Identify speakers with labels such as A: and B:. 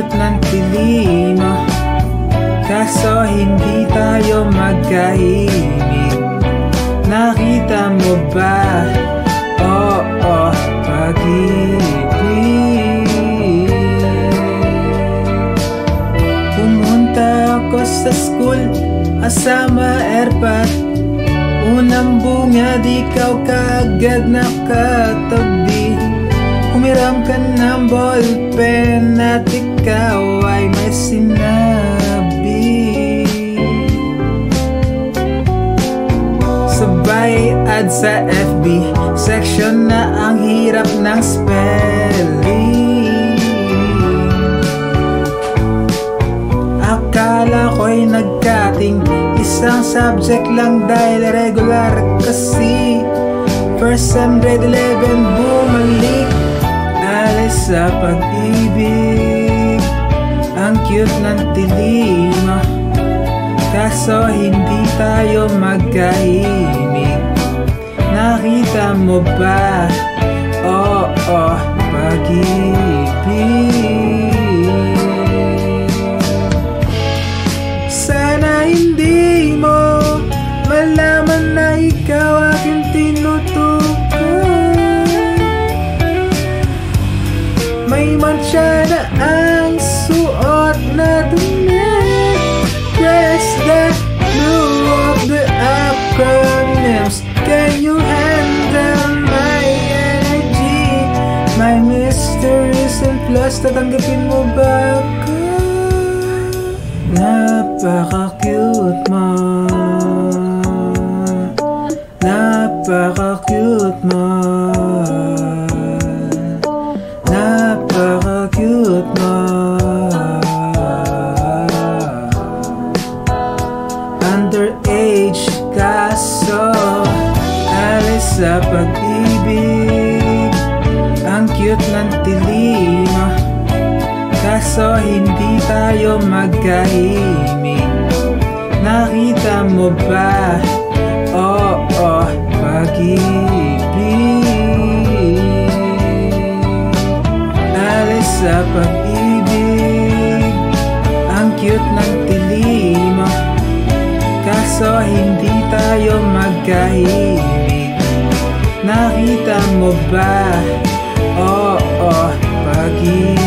A: cute ng tilima, kaso hindi tayo magkahimik. Nakita mo ba? Oo, pag-ibig. Pumunta ako sa school, asama airpot. Unang bungad, ikaw kaagad nakatabi. Humiram ka ng ballpen at ikaw ay may sinabi. Sabay ad sa FB section na ang hirap ng spelling. Akala ko'y nagkating isang subject lang dahil regular kasi first sem grade 11 bumalik. Alis sa pag-ibig, ang cute ng tilima, kaso hindi tayo magkahimik. Nakita mo ba? Oo, pag-ibig. Sana hindi mo malaman na ikaw aking tinutukoy. May mantsa na ang suot na damit. Press the blue of the acronyms. Can you handle my energy? My mysteries and plus, tatanggapin mo ba ako? Napaka-cute mo, napaka-cute mo, napaka-cute mo. Underage kaso alis sa pag-ibig, ang cute ng tilima, kaso hindi tayo magkahimik. Nakita mo ba? Oo, pag-ibig. Alis sa pag-ibig, ang cute ng tilima, kaso hindi tayo magkahimik. Nakita mo ba? Oo, pag-ibig.